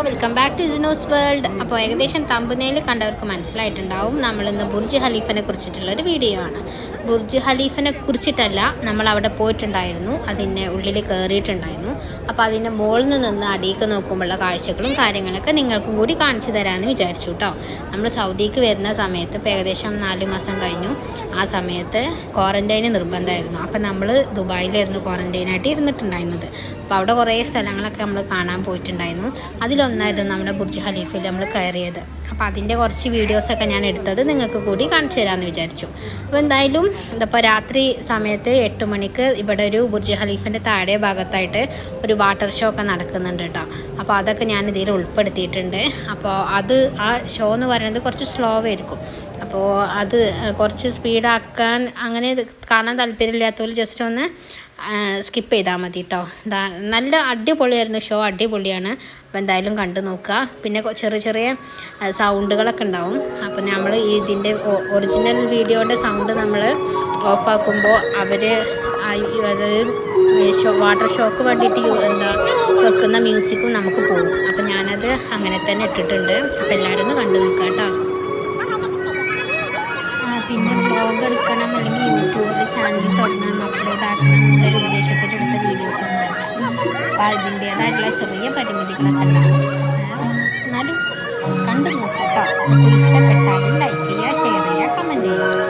Welcome back to Jino's world. അപ്പോൾ ഏകദേശം തമ്പനയിൽ കണ്ടവർക്ക് മനസ്സിലായിട്ടുണ്ടാവും നമ്മളിന്ന് ബുർജ് ഖലീഫിനെ കുറിച്ചിട്ടുള്ളൊരു വീഡിയോ ആണ്. ബുർജ് ഖലീഫിനെ കുറിച്ചിട്ടല്ല, നമ്മൾ അവിടെ പോയിട്ടുണ്ടായിരുന്നു, അതിൻ്റെ ഉള്ളിൽ കയറിയിട്ടുണ്ടായിരുന്നു. അപ്പോൾ അതിൻ്റെ മുകളിൽ നിന്ന് അടിയിലേക്ക് നോക്കുമ്പോഴുള്ള കാഴ്ചകളും കാര്യങ്ങളൊക്കെ നിങ്ങൾക്കും കൂടി കാണിച്ചു തരാമെന്ന് വിചാരിച്ചു കേട്ടോ. നമ്മൾ സൗദിക്ക് വരുന്ന സമയത്ത് ഇപ്പോൾ ഏകദേശം 4 മാസം കഴിഞ്ഞു. ആ സമയത്ത് ക്വാറൻറ്റൈന് നിർബന്ധമായിരുന്നു. അപ്പോൾ നമ്മൾ ദുബായിലായിരുന്നു ക്വാറൻറ്റൈനായിട്ട് ഇരുന്നിട്ടുണ്ടായിരുന്നത്. അപ്പോൾ അവിടെ കുറേ സ്ഥലങ്ങളൊക്കെ നമ്മൾ കാണാൻ പോയിട്ടുണ്ടായിരുന്നു. അതിലൊന്നായിരുന്നു നമ്മുടെ ബുർജ് ഖലീഫയിൽ നമ്മൾ കയറിയത്. അപ്പോൾ അതിൻ്റെ കുറച്ച് വീഡിയോസൊക്കെ ഞാൻ എടുത്തത് നിങ്ങൾക്ക് കൂടി കാണിച്ചു തരാമെന്ന് വിചാരിച്ചു. അപ്പോൾ എന്തായാലും ഇതിപ്പോൾ രാത്രി സമയത്ത് 8 മണിക്ക് ഇവിടെ ഒരു ബുർജ് ഖലീഫിൻ്റെ താഴെ ഭാഗത്തായിട്ട് ഒരു വാട്ടർ ഷോ ഒക്കെ നടക്കുന്നുണ്ട് കേട്ടോ. അപ്പോൾ അതൊക്കെ ഞാൻ ഇതിൽ ഉൾപ്പെടുത്തിയിട്ടുണ്ട്. അപ്പോൾ ആ ഷോ എന്ന് പറയുന്നത് കുറച്ച് സ്ലോ ആയിരിക്കും. അപ്പോൾ അത് കുറച്ച് സ്പീഡാക്കാൻ അങ്ങനെ കാണാൻ താല്പര്യമില്ലാത്തവർ ജസ്റ്റ് ഒന്ന് സ്കിപ്പ് ചെയ്താൽ മതി കേട്ടോ. നല്ല അടിപൊളിയായിരുന്നു ഷോ, അടിപൊളിയാണ്. അപ്പോൾ എന്തായാലും കണ്ടു നോക്കുക. പിന്നെ ചെറിയ സൗണ്ടുകളൊക്കെ ഉണ്ടാവും. അപ്പോൾ നമ്മൾ ഇതിൻ്റെ ഒറിജിനൽ വീഡിയോൻ്റെ സൗണ്ട് നമ്മൾ ഓഫാക്കുമ്പോൾ അവർ വാട്ടർ ഷോക്ക് വേണ്ടിയിട്ട് വെക്കുന്ന മ്യൂസിക്കും നമുക്ക് പോകും. അപ്പോൾ ഞാനത് അങ്ങനെ തന്നെ ഇട്ടിട്ടുണ്ട്. അപ്പോൾ എല്ലാവരും ഒന്ന് കണ്ടു നോക്കുക കേട്ടോ. പിന്നെ വ്ളോഗ് എടുക്കണം അല്ലെങ്കിൽ യൂട്യൂബിൽ ചാനൽ തുടങ്ങണം, അപ്ലോഡ് ആക്കണം എന്നൊരു ഉദ്ദേശത്തിലെടുത്ത വീഡിയോസ് ഒന്നുമല്ല. അപ്പോൾ അതിൻ്റേതായിട്ടുള്ള ചെറിയ പരിമിതികളൊക്കെ ഉണ്ടാവും. എന്നാലും കണ്ടു നോക്കാം. ഇഷ്ടപ്പെട്ടാലും ലൈക്ക് ചെയ്യുക, ഷെയർ ചെയ്യുക, കമൻറ്റ് ചെയ്യുക.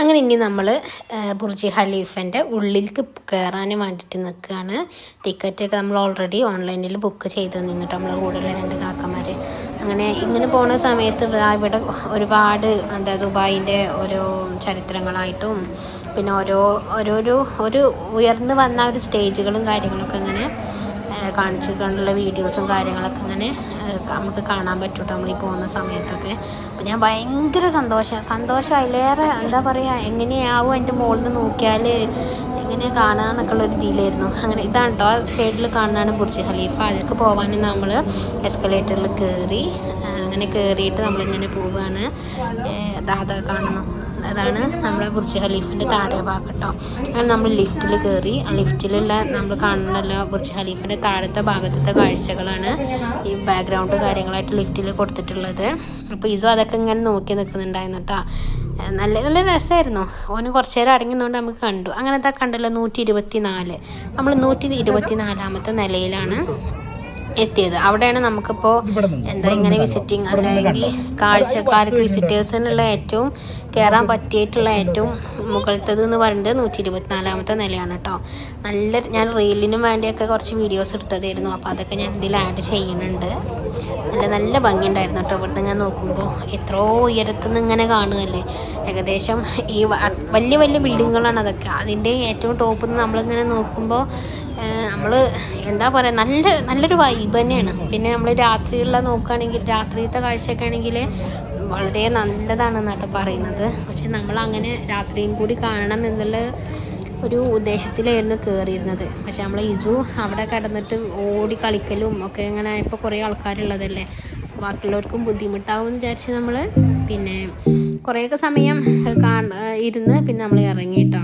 അങ്ങനെ ഇനി നമ്മൾ ബുർജ് ഖലീഫിൻ്റെ ഉള്ളിലേക്ക് കയറാൻ വേണ്ടിയിട്ട് നിൽക്കുകയാണ്. ടിക്കറ്റൊക്കെ നമ്മൾ ഓൾറെഡി ഓൺലൈനിൽ ബുക്ക് ചെയ്ത് നിന്നിട്ട് നമ്മളെ കൂടെയുള്ള 2 കാക്കമാർ അങ്ങനെ ഇങ്ങനെ പോകുന്ന സമയത്ത് ഇവിടെ ഒരുപാട് ദുബായിൻ്റെ ഓരോ ചരിത്രങ്ങളായിട്ടും പിന്നെ ഒരു ഉയർന്നു വന്ന ഒരു സ്റ്റേജുകളും കാര്യങ്ങളൊക്കെ ഇങ്ങനെ കാണിച്ചിട്ടുള്ള വീഡിയോസും കാര്യങ്ങളൊക്കെ ഇങ്ങനെ നമുക്ക് കാണാൻ പറ്റും നമ്മൾ ഈ പോകുന്ന സമയത്തൊക്കെ. അപ്പോൾ ഞാൻ ഭയങ്കര സന്തോഷം അതിലേറെ എന്താ പറയുക, എങ്ങനെയാവും അതിൻ്റെ മുകളിൽ നിന്ന് നോക്കിയാൽ എങ്ങനെ കാണുക എന്നൊക്കെയുള്ളൊരു ഇതിലായിരുന്നു. അങ്ങനെ ഇതാണ് കേട്ടോ, സൈഡിൽ കാണുന്നതാണ് ബുർജ് ഖലീഫ. അതിലേക്ക് പോകാൻ നമ്മൾ എസ്കലേറ്ററിൽ കയറി അങ്ങനെ കയറിയിട്ട് നമ്മളിങ്ങനെ പോവുകയാണ്. അതാ കാണുന്നു, അതാണ് നമ്മുടെ ബുർജ് ഖലീഫിൻ്റെ താഴെ ഭാഗം കേട്ടോ. അങ്ങനെ നമ്മൾ ലിഫ്റ്റിൽ കയറി. ആ ലിഫ്റ്റിലുള്ള നമ്മൾ കാണുന്നല്ലോ ബുർജ് ഖലീഫിൻ്റെ താഴത്തെ ഭാഗത്തെ കാഴ്ചകളാണ് ഈ ബാക്ക്ഗ്രൗണ്ട് കാര്യങ്ങളായിട്ട് ലിഫ്റ്റിൽ കൊടുത്തിട്ടുള്ളത്. അപ്പോൾ അതൊക്കെ ഇങ്ങനെ നോക്കി നിൽക്കുന്നുണ്ടായിരുന്നു കേട്ടോ. നല്ല രസമായിരുന്നു. ഓന് കുറച്ച് നേരം അടങ്ങുന്നതുകൊണ്ട് നമുക്ക് കണ്ടു. അങ്ങനത്തെ കണ്ടല്ലോ 124. നമ്മൾ 124ാമത്തെ നിലയിലാണ് എത്തിയത്. അവിടെയാണ് നമുക്കിപ്പോൾ ഇങ്ങനെ വിസിറ്റിംഗ് അല്ലെങ്കിൽ കാഴ്ചക്കാർക്ക് വിസിറ്റേഴ്സിനുള്ള ഏറ്റവും കയറാൻ പറ്റിയിട്ടുള്ള ഏറ്റവും മുകളിലത്തത് എന്ന് പറയുന്നത് 124ാമത്തെ നിലയാണ് കേട്ടോ. ഞാൻ റീലിനും വേണ്ടിയൊക്കെ കുറച്ച് വീഡിയോസ് എടുത്തതായിരുന്നു. അപ്പോൾ അതൊക്കെ ഞാൻ ഇതിൽ ആഡ് ചെയ്യുന്നുണ്ട്. നല്ല ഭംഗിയുണ്ടായിരുന്നു കേട്ടോ. ഇവിടുന്ന് ഇങ്ങനെ നോക്കുമ്പോൾ എത്രയോ ഉയരത്തുനിന്ന് ഇങ്ങനെ കാണുകയല്ലേ. ഏകദേശം ഈ വലിയ ബിൽഡിങ്ങുകളാണ് അതൊക്കെ. അതിൻ്റെ ഏറ്റവും ടോപ്പിൽ നിന്ന് നമ്മളിങ്ങനെ നോക്കുമ്പോൾ നമ്മൾ എന്താ പറയുക, നല്ലൊരു വൈബ് തന്നെയാണ്. പിന്നെ നമ്മൾ രാത്രിയുള്ള നോക്കുകയാണെങ്കിൽ രാത്രിയത്തെ കാഴ്ചയൊക്കെ ആണെങ്കിൽ വളരെ നല്ലതാണെന്നാട്ടോ പറയുന്നത്. പക്ഷെ നമ്മളങ്ങനെ രാത്രിയും കൂടി കാണണം എന്നുള്ള ഒരു ഉദ്ദേശത്തിലായിരുന്നു കയറിയിരുന്നത്. പക്ഷെ നമ്മൾ അവിടെ കിടന്നിട്ട് ഓടി കളിക്കലും ഒക്കെ ഇങ്ങനെ ഇപ്പോൾ കുറേ ആൾക്കാരുള്ളതല്ലേ, ബാക്കിയുള്ളവർക്കും ബുദ്ധിമുട്ടാവും എന്ന് വിചാരിച്ച് നമ്മൾ പിന്നെ കുറേയൊക്കെ സമയം ഇരുന്ന് പിന്നെ നമ്മൾ ഇറങ്ങിയിട്ടോ.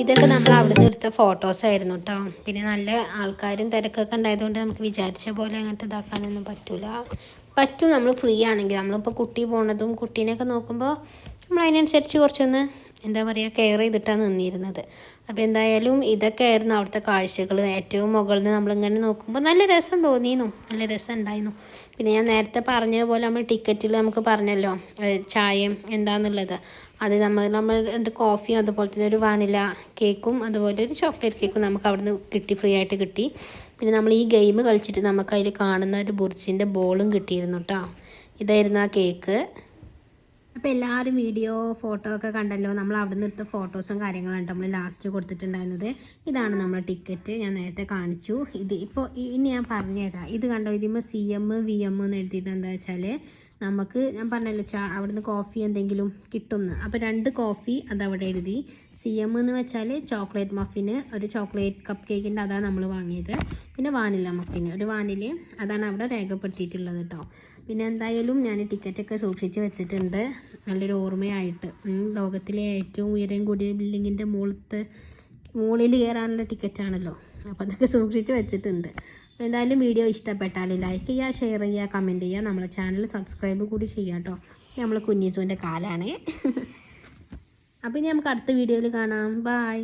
ഇതൊക്കെ നമ്മൾ അവിടെ നിന്ന് എടുത്ത ഫോട്ടോസ് ആയിരുന്നു കേട്ടോ. പിന്നെ നല്ല ആൾക്കാരും തിരക്കൊക്കെ ഉണ്ടായതുകൊണ്ട് നമുക്ക് വിചാരിച്ച പോലെ അങ്ങോട്ട് ഇതാക്കാനൊന്നും പറ്റും. നമ്മൾ ഫ്രീ ആണെങ്കിൽ നമ്മളിപ്പോൾ കുട്ടി പോണതും കുട്ടീനെയൊക്കെ നോക്കുമ്പോൾ നമ്മൾ അതിനനുസരിച്ച് കുറച്ചൊന്ന് എന്താ പറയുക കെയർ ചെയ്തിട്ടാണ് നിന്നിരുന്നത്. അപ്പോൾ എന്തായാലും ഇതൊക്കെ ആയിരുന്നു അവിടുത്തെ കാഴ്ചകൾ. ഏറ്റവും മുകളിൽ നിന്ന് നമ്മളിങ്ങനെ നോക്കുമ്പോൾ നല്ല രസം തോന്നിയിരുന്നു, നല്ല രസം ഉണ്ടായിരുന്നു. പിന്നെ ഞാൻ നേരത്തെ പറഞ്ഞതുപോലെ നമ്മൾ ടിക്കറ്റിൽ നമുക്ക് പറഞ്ഞല്ലോ ചായയും എന്താണെന്നുള്ളത്. അത് നമ്മൾ 2 കോഫിയും അതുപോലെ തന്നെ ഒരു വാനില കേക്കും അതുപോലെ ഒരു ചോക്ലേറ്റ് കേക്കും നമുക്ക് അവിടുന്ന് കിട്ടി, ഫ്രീ ആയിട്ട് കിട്ടി. പിന്നെ നമ്മൾ ഈ ഗെയിം കളിച്ചിട്ട് നമുക്ക് അതിൽ കാണുന്ന ഒരു ബുർജിൻ്റെ ബോളും കിട്ടിയിരുന്നു കേട്ടോ. ഇതായിരുന്നു ആ കേക്ക്. അപ്പോൾ എല്ലാവരും വീഡിയോ ഫോട്ടോ ഒക്കെ കണ്ടല്ലോ. നമ്മൾ അവിടെ നിന്ന് എടുത്ത ഫോട്ടോസും കാര്യങ്ങളാണ് നമ്മൾ ലാസ്റ്റ് കൊടുത്തിട്ടുണ്ടായിരുന്നത്. ഇതാണ് നമ്മുടെ ടിക്കറ്റ്, ഞാൻ നേരത്തെ കാണിച്ചു. ഇത് ഇപ്പോൾ ഇനി ഞാൻ പറഞ്ഞുതരാം. ഇത് കണ്ടോ, ഇതിമ്പോൾ CM VM എന്ന് എഴുതിയിട്ട് എന്താ വെച്ചാൽ നമുക്ക് ഞാൻ പറഞ്ഞല്ലോ അവിടുന്ന് കോഫി എന്തെങ്കിലും കിട്ടുമെന്ന്. അപ്പോൾ 2 കോഫി അതവിടെ എഴുതി. CM എന്ന് വെച്ചാൽ ചോക്ലേറ്റ് മഫിന്, ഒരു ചോക്ലേറ്റ് കപ്പ് കേക്കിൻ്റെ അതാണ് നമ്മൾ വാങ്ങിയത്. പിന്നെ വാനില മഫിന് ഒരു വാനിലയും അതാണ് അവിടെ രേഖപ്പെടുത്തിയിട്ടുള്ളത് കേട്ടോ. പിന്നെ എന്തായാലും ഞാൻ ടിക്കറ്റൊക്കെ സൂക്ഷിച്ച് വെച്ചിട്ടുണ്ട് നല്ലൊരു ഓർമ്മയായിട്ട്. ലോകത്തിലെ ഏറ്റവും ഉയരം കൂടിയ ബിൽഡിങ്ങിൻ്റെ മുകളിൽ കയറാനുള്ള ടിക്കറ്റാണല്ലോ. അപ്പോൾ അതൊക്കെ സൂക്ഷിച്ച് വെച്ചിട്ടുണ്ട്. അപ്പോൾ എന്തായാലും വീഡിയോ ഇഷ്ടപ്പെട്ടാൽ ലൈക്ക് ചെയ്യുക, ഷെയർ ചെയ്യുക, കമൻറ്റ് ചെയ്യുക. നമ്മളെ ചാനൽ സബ്സ്ക്രൈബ് കൂടി ചെയ്യുക കേട്ടോ. നമ്മൾ കുഞ്ഞിച്ചൂൻ്റെ കാലാണ്. അപ്പോൾ ഇനി നമുക്ക് അടുത്ത വീഡിയോയിൽ കാണാം. ബൈ.